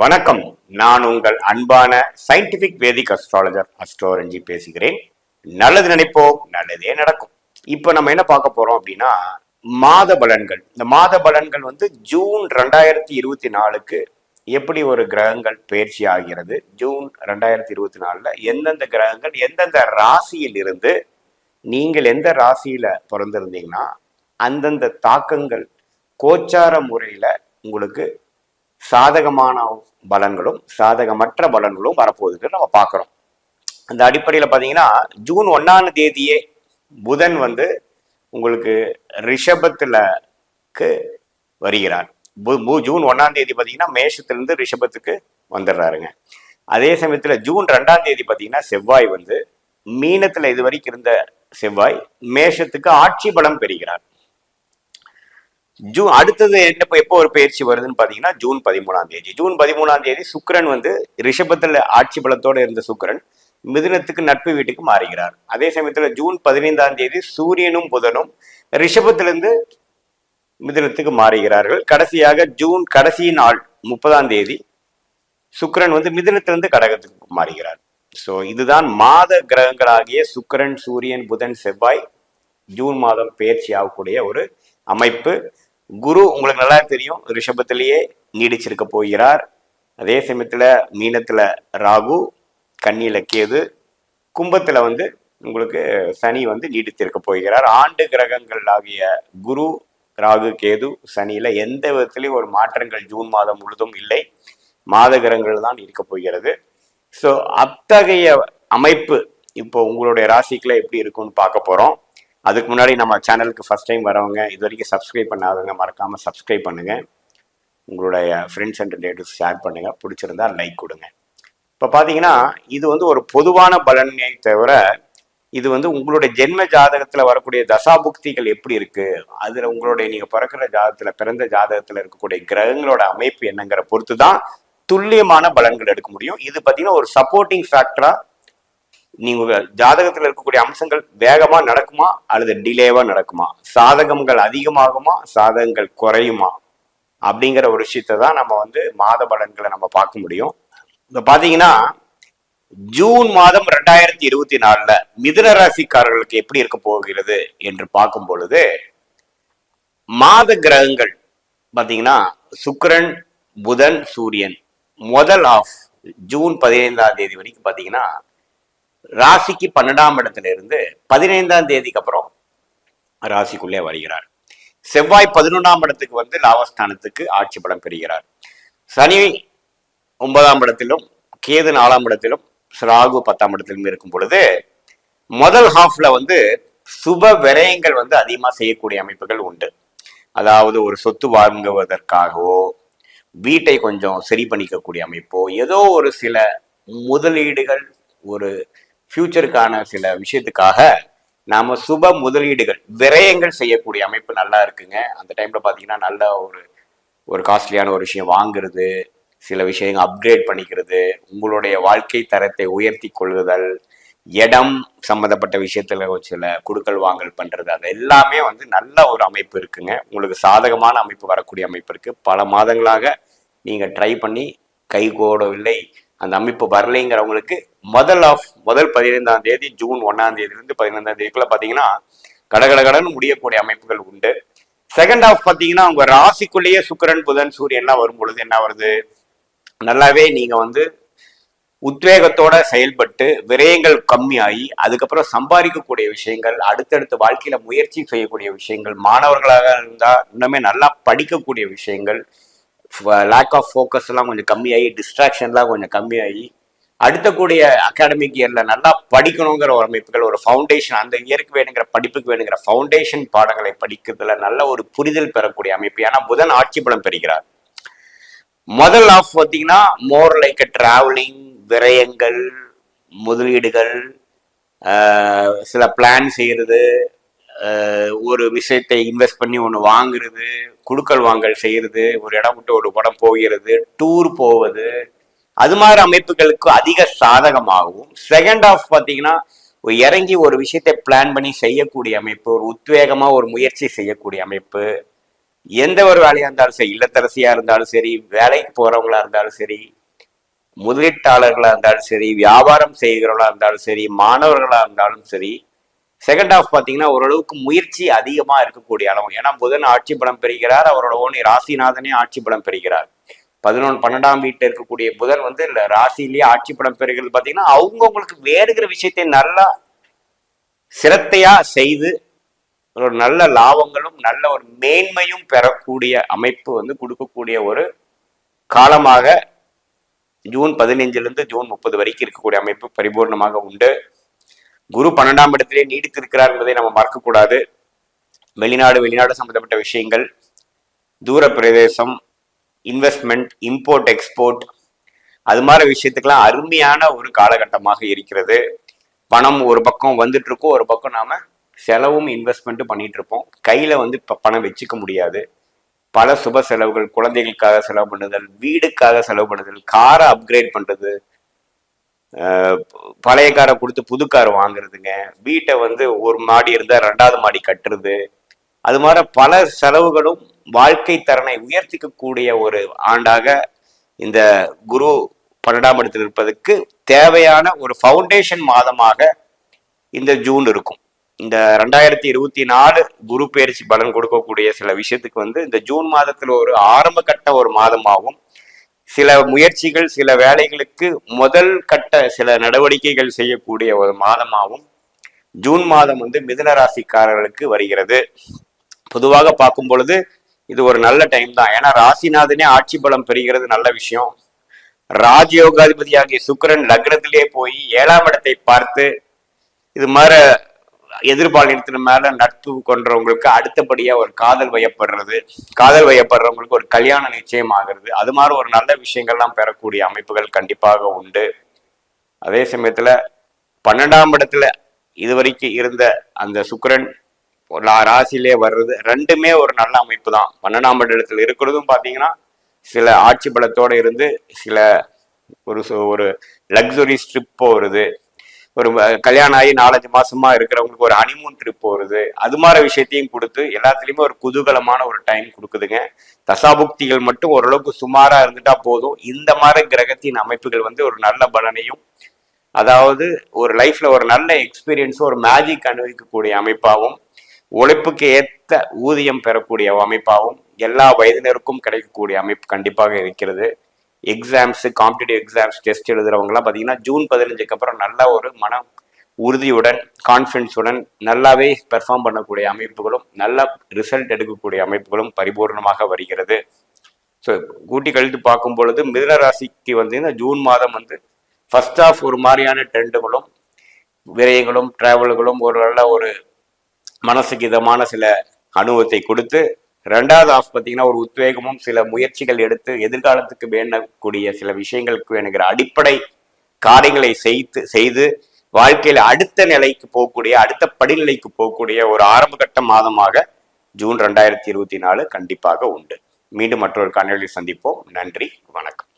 வணக்கம். நான் உங்கள் அன்பான சயின்டிபிக் வேதிக் அஸ்ட்ராலஜர் அஸ்ட்ரோரஞ்சி பேசுகிறேன். நல்லது நினைப்போம், நல்லதே நடக்கும். இப்ப நம்ம என்ன பார்க்க போறோம் அப்படின்னா, மாத பலன்கள். இந்த மாத பலன்கள் ஜூன் 2024க்கு எப்படி ஒரு கிரகங்கள் பயிற்சி ஆகிறது, ஜூன் 2024ல எந்தெந்த கிரகங்கள் எந்தெந்த ராசியில் இருந்து, நீங்கள் எந்த ராசியில பிறந்திருந்தீங்கன்னா அந்தந்த தாக்கங்கள் கோச்சார முறையில உங்களுக்கு சாதகமான பலன்களும் சாதகமற்ற பலன்களும் வரப்போகுது நம்ம பார்க்குறோம். அந்த அடிப்படையில் பார்த்தீங்கன்னா ஜூன் 1ஆம் தேதியே புதன் உங்களுக்கு ரிஷபத்துலக்கு வருகிறார். ஜூன் 1ஆம் தேதி பார்த்தீங்கன்னா மேஷத்திலிருந்து ரிஷபத்துக்கு வந்துடுறாருங்க. அதே சமயத்தில் ஜூன் 2ஆம் தேதி பார்த்தீங்கன்னா செவ்வாய் மீனத்தில் இது வரைக்கும் இருந்த செவ்வாய் மேஷத்துக்கு ஆட்சி பலம் பெறுகிறார். அடுத்தது எப்போ ஒரு பயிற்சி வருதுன்னு பாத்தீங்கன்னா ஜூன் 13ஆம் தேதி. ஜூன் 13ஆம் தேதி சுக்கிரன் ரிஷபத்துல ஆட்சி பலத்தோட இருந்த சுக்கிரன் மிதுனத்துக்கு நட்பு வீட்டுக்கு மாறுகிறார். அதே சமயத்துல ஜூன் 15ஆம் தேதி சூரியனும் புதனும் ரிஷபத்திலிருந்து மிதுனத்துக்கு மாறுகிறார்கள். கடைசியாக ஜூன் கடைசி நாள் 30ஆம் தேதி சுக்கிரன் மிதுனத்திலிருந்து கடகத்துக்கு மாறுகிறார். ஸோ இதுதான் மாத கிரகங்களாகிய சுக்கிரன், சூரியன், புதன், செவ்வாய் ஜூன் மாதம் பயிற்சி ஆகக்கூடிய ஒரு அமைப்பு. குரு உங்களுக்கு நல்லா தெரியும், ரிஷபத்திலேயே நீடிச்சிருக்க போகிறார். அதே சமயத்துல மீனத்துல ராகு, கன்னியில கேது, கும்பத்துல உங்களுக்கு சனி நீடித்திருக்க போகிறார். ஆண்டு கிரகங்கள் ஆகிய குரு, ராகு, கேது, சனியில எந்த விதத்திலையும் ஒரு மாற்றங்கள் ஜூன் மாதம் முழுதும் இல்லை. மாத கிரகங்கள் தான் இருக்க போகிறது. ஸோ அத்தகைய அமைப்பு இப்போ உங்களுடைய ராசிக்குள்ள எப்படி இருக்கும்னு பார்க்க போறோம். அதுக்கு முன்னாடி நம்ம சேனலுக்கு ஃபர்ஸ்ட் டைம் வரவங்க, இது வரைக்கும் சப்ஸ்கிரைப் பண்ணாதவங்க மறக்காமல் சப்ஸ்கிரைப் பண்ணுங்கள். உங்களுடைய ஃப்ரெண்ட்ஸ் அண்ட் ரிலேட்டிவ்ஸ் ஷேர் பண்ணுங்கள். பிடிச்சிருந்தா லைக் கொடுங்க. இப்போ பார்த்தீங்கன்னா இது ஒரு பொதுவான பலனை தவிர இது உங்களுடைய ஜென்ம ஜாதகத்தில் வரக்கூடிய தசாபுக்திகள் எப்படி இருக்குது, அதில் உங்களுடைய நீங்கள் பிறக்கிற ஜாதகத்தில் பிறந்த ஜாதகத்தில் இருக்கக்கூடிய கிரகங்களோட அமைப்பு என்னங்கிற பொறுத்து தான் துல்லியமான பலன்கள் எடுக்க முடியும். இது பார்த்தீங்கன்னா ஒரு சப்போர்ட்டிங் ஃபேக்டராக நீங்க ஜாதகத்துல இருக்கக்கூடிய அம்சங்கள் வேகமா நடக்குமா அல்லது டிலேவா நடக்குமா, சாதகங்கள் அதிகமாகுமா சாதகங்கள் குறையுமா அப்படிங்கிற ஒரு விஷயத்தை தான் நம்ம மாத பலன்களை நம்ம பார்க்க முடியும். இப்ப பாத்தீங்கன்னா ஜூன் மாதம் 2024ல மிதுன ராசிக்காரர்களுக்கு எப்படி இருக்க போகிறது என்று பார்க்கும் பொழுது, மாத கிரகங்கள் பாத்தீங்கன்னா சுக்கிரன், புதன், சூரியன் முதல் ஆஃப் ஜூன் 15ஆம் தேதி வரைக்கும் பாத்தீங்கன்னா ராசிக்கு 12ஆம் இடத்துல இருந்து 15ஆம் தேதிக்கு அப்புறம் ராசிக்குள்ளே வருகிறார். செவ்வாய் 11ஆம் இடத்துக்கு லாபஸ்தானத்துக்கு ஆட்சி பலம் பெறுகிறார். சனி 9ஆம் இடத்திலும், கேது 4ஆம் இடத்திலும், ராகு 10ஆம் இடத்திலும் இருக்கும் பொழுது முதல் ஹாஃப்ல சுப விரயங்கள் அதிகமா செய்யக்கூடிய அமைப்புகள் உண்டு. அதாவது ஒரு சொத்து வாங்குவதற்காகவோ, வீட்டை கொஞ்சம் சரி பண்ணிக்கக்கூடிய அமைப்போ, ஏதோ ஒரு சில முதலீடுகள், ஒரு ஃபியூச்சருக்கான சில விஷயத்துக்காக நாம சுப முதலீடுகள் விரயங்கள் செய்யக்கூடிய அமைப்பு நல்லா இருக்குங்க. அந்த டைம்ல பாத்தீங்கன்னா நல்ல ஒரு காஸ்ட்லியான ஒரு விஷயம் வாங்குறது, சில விஷயங்கள் அப்கிரேட் பண்ணிக்கிறது, உங்களுடைய வாழ்க்கை தரத்தை உயர்த்தி கொள்ளுதல், இடம் சம்பந்தப்பட்ட விஷயத்துல சில குடுக்கல் வாங்கல் பண்றது, அது எல்லாமே நல்ல ஒரு அமைப்பு இருக்குங்க. உங்களுக்கு சாதகமான அமைப்பு வரக்கூடிய அமைப்பு இருக்கு. பல மாதங்களாக நீங்க ட்ரை பண்ணி கை கூடவில்லை, அந்த அமைப்பு வரலைங்கிறவங்களுக்கு முதல் 15ஆம் தேதி ஜூன் 1ஆம் தேதியிலிருந்து 15ஆம் தேதிக்குள்ள பாத்தீங்கன்னா கடகடகடன் முடியக்கூடிய அமைப்புகள் உண்டு. செகண்ட் ஹாஃப் பாத்தீங்கன்னா உங்க ராசிக்குள்ளேயே சுக்கிரன், புதன், சூரியன்லாம் வரும் பொழுது என்ன வருது, நல்லாவே நீங்க உத்வேகத்தோட செயல்பட்டு விரயங்கள் கம்மியாகி அதுக்கப்புறம் சம்பாதிக்கக்கூடிய விஷயங்கள், அடுத்தடுத்த வாழ்க்கையில முயற்சி செய்யக்கூடிய விஷயங்கள், மாணவர்களாக இருந்தா இன்னுமே நல்லா படிக்கக்கூடிய விஷயங்கள், லேக் ஆஃப் ஃபோக்கஸ் எல்லாம் கொஞ்சம் கம்மியாகி, டிஸ்ட்ராக்ஷன்லாம் கொஞ்சம் கம்மியாகி, அடுத்தக்கூடிய அகாடமிக் இயர்ல நல்லா படிக்கணுங்கிற ஒரு அமைப்புகள், ஒரு ஃபவுண்டேஷன், அந்த இயருக்கு வேணுங்கிற படிப்புக்கு வேணுங்கிற ஃபவுண்டேஷன் பாடங்களை படிக்கிறதுல நல்ல ஒரு புரிதல் பெறக்கூடிய அமைப்பு. ஏன்னா புதன் ஆட்சி பலம் பெறுகிறார். முதல் ஆஃப் பார்த்தீங்கன்னா மோர் லைக் டிராவலிங், விரயங்கள், முதலீடுகள், சில பிளான் செய்யறது, ஒரு விஷயத்தை இன்வெஸ்ட் பண்ணி ஒன்று வாங்குறது, குடுக்கல் வாங்கல் செய்யறது, ஒரு இடம் விட்டு ஒரு படம் போகிறது, டூர் போவது, அது மாதிரி அமைப்புகளுக்கு அதிக சாதகமாகவும். செகண்ட் ஆஃப் பார்த்தீங்கன்னா இறங்கி ஒரு விஷயத்தை பிளான் பண்ணி செய்யக்கூடிய அமைப்பு, ஒரு உத்வேகமா ஒரு முயற்சி செய்யக்கூடிய அமைப்பு, எந்த ஒரு வேலையா இருந்தாலும் சரி, இல்லத்தரசியா இருந்தாலும் சரி, வேலைக்கு போறவங்களா இருந்தாலும் சரி, முதலீட்டாளர்களா இருந்தாலும் சரி, வியாபாரம் செய்கிறவங்களா இருந்தாலும் சரி, மாணவர்களா இருந்தாலும் சரி, செகண்ட் ஹாஃப் பாத்தீங்கன்னா ஓரளவுக்கு முயற்சி அதிகமா இருக்கக்கூடிய அளவு. ஏன்னா புதன் ஆட்சி பலம் பெறுகிறார், அவரோட ஓனி ராசிநாதனே ஆட்சி பலம் பெறுகிறார். 11 12ஆம் வீட்டில் இருக்கக்கூடிய புதன் வந்து ராசியிலேயே ஆட்சி பலம் பெறுகிறது. பாத்தீங்கன்னா அவங்கவுங்களுக்கு வேறுகிற விஷயத்தை நல்லா சிரத்தையா செய்து ஒரு நல்ல லாபங்களும் நல்ல ஒரு மேன்மையும் பெறக்கூடிய அமைப்பு வந்து கொடுக்கக்கூடிய ஒரு காலமாக ஜூன் 15 ஜூன் 30 வரைக்கும் இருக்கக்கூடிய அமைப்பு பரிபூர்ணமாக உண்டு. குரு 12ஆம் இடத்திலே நீடித்திருக்கிறார் என்பதை நம்ம மறக்கக்கூடாது. வெளிநாடு சம்பந்தப்பட்ட விஷயங்கள், தூர பிரதேசம், இன்வெஸ்ட்மெண்ட், இம்போர்ட் எக்ஸ்போர்ட், அது மாதிரி விஷயத்துக்கெல்லாம் அருமையான ஒரு காலகட்டமாக இருக்கிறது. பணம் ஒரு பக்கம் வந்துட்டு இருக்கும், ஒரு பக்கம் நாம செலவும் இன்வெஸ்ட்மெண்ட்டும் பண்ணிட்டு இருப்போம். கையில வந்து பணம் வச்சுக்க முடியாது. பல சுப செலவுகள், குழந்தைகளுக்காக செலவு பண்ணுதல், வீடுக்காக செலவு பண்ணுதல், காரை அப்கிரேட் பண்றது, பழைய காரை கொடுத்து புது கார் வாங்குறதுங்க, வீட்டை வந்து ஒரு மாடி இருந்தா 2வது மாடி கட்டுறது, அது மாதிரி பல செலவுகளும் வாழ்க்கை தரனை உயர்த்திக்கக்கூடிய ஒரு ஆண்டாக இந்த குரு 12ஆம் இடத்தில் இருப்பதற்கு தேவையான ஒரு ஃபவுண்டேஷன் மாதமாக இந்த ஜூன் இருக்கும். இந்த 2024 குரு பயிற்சி பலன் கொடுக்கக்கூடிய சில விஷயத்துக்கு வந்து இந்த ஜூன் மாதத்துல ஒரு ஆரம்ப கட்ட ஒரு மாதமாகும். சில முயற்சிகள், சில வேலைகளுக்கு முதல் கட்ட சில நடவடிக்கைகள் செய்யக்கூடிய ஒரு மாதமாகவும் ஜூன் மாதம் வந்து மிதுன ராசிக்காரர்களுக்கு வருகிறது. பொதுவாக பார்க்கும் பொழுது இது ஒரு நல்ல டைம் தான். ஏன்னா ராசிநாதனே ஆட்சி பலம் பெறுகிறது, நல்ல விஷயம். ராஜயோகாதிபதியாகிய சுக்கிரன் லக்னத்திலே போய் 7ஆம் இடத்தை பார்த்து இது மாதிரி எதிர்பாலினத்தின் மேல நட்பு கொண்டவங்களுக்கு அடுத்தபடியா ஒரு காதல் வயப்படுறவங்களுக்கு ஒரு கல்யாணம் நிச்சயம் ஆகிறது. அது மாதிரி ஒரு நல்ல விஷயங்கள்லாம் பெறக்கூடிய அமைப்புகள் கண்டிப்பாக உண்டு. அதே சமயத்துல 12ஆம் இடத்துல இதுவரைக்கும் இருந்த அந்த சுக்கிரன் ராசியிலே வர்றது ரெண்டுமே ஒரு நல்ல அமைப்பு தான். 12ஆம் இடத்துல இருக்கிறதும் பாத்தீங்கன்னா சில ஆட்சி பலத்தோட இருந்து சில ஒரு லக்ஸுரி ட்ரிப் போறது, ஒரு கல்யாணம் ஆகி 4-5 மாசமா இருக்கிறவங்களுக்கு ஒரு ஹனிமூன் ட்ரிப் போறது, அது மாதிரி விஷயத்தையும் கொடுத்து எல்லாத்துலயுமே ஒரு குதூகலமான ஒரு டைம் கொடுக்குதுங்க. தசாபுக்திகள் மட்டும் ஓரளவுக்கு சுமாரா இருந்துட்டா போதும். இந்த மாதிரி கிரகத்தின் அமைப்புகள் வந்து ஒரு நல்ல பலனையும், அதாவது ஒரு லைஃப்ல ஒரு நல்ல எக்ஸ்பீரியன்ஸும் ஒரு மேஜிக் அனுபவிக்கக்கூடிய அமைப்பாகவும், உழைப்புக்கு ஏற்ற ஊதியம் பெறக்கூடிய அமைப்பாகவும் எல்லா வயதினருக்கும் கிடைக்கக்கூடிய அமைப்பு கண்டிப்பாக இருக்கிறது. எக்ஸாம்ஸ், காம்படிட்டிவ் எக்ஸாம்ஸ், டெஸ்ட் எழுதுறவங்கலாம் பார்த்தீங்கன்னா ஜூன் 15க்கு அப்புறம் நல்ல ஒரு மன உறுதியுடன், கான்ஃபிடன்ஸுடன் நல்லாவே பெர்ஃபார்ம் பண்ணக்கூடிய அமைப்புகளும் நல்ல ரிசல்ட் எடுக்கக்கூடிய அமைப்புகளும் பரிபூர்ணமாக வருகிறது. ஸோ கூட்டி கழித்து பார்க்கும் பொழுது மிதுன ராசிக்கு வந்து ஜூன் மாதம் வந்து ஃபர்ஸ்ட் ஆஃப் ஒரு மாதிரியான ட்ரெண்டுகளும் விரயங்களும் டிராவல்களும் ஒரு நல்ல ஒரு மனசுக்கு இதமான சில அனுபவத்தை கொடுத்து, 2வது ஆஃப் பார்த்தீங்கன்னா ஒரு உத்வேகமும் சில முயற்சிகள் எடுத்து எதிர்காலத்துக்கு வேண்டக்கூடிய சில விஷயங்களுக்கு வேணுங்கிற அடிப்படை காரியங்களை செய்து வாழ்க்கையில அடுத்த நிலைக்கு போகக்கூடிய, அடுத்த படிநிலைக்கு போகக்கூடிய ஒரு ஆரம்ப கட்ட மாதமாக ஜூன் 2024 கண்டிப்பாக உண்டு. மீண்டும் மற்றொரு காணொலியில் சந்திப்போம். நன்றி, வணக்கம்.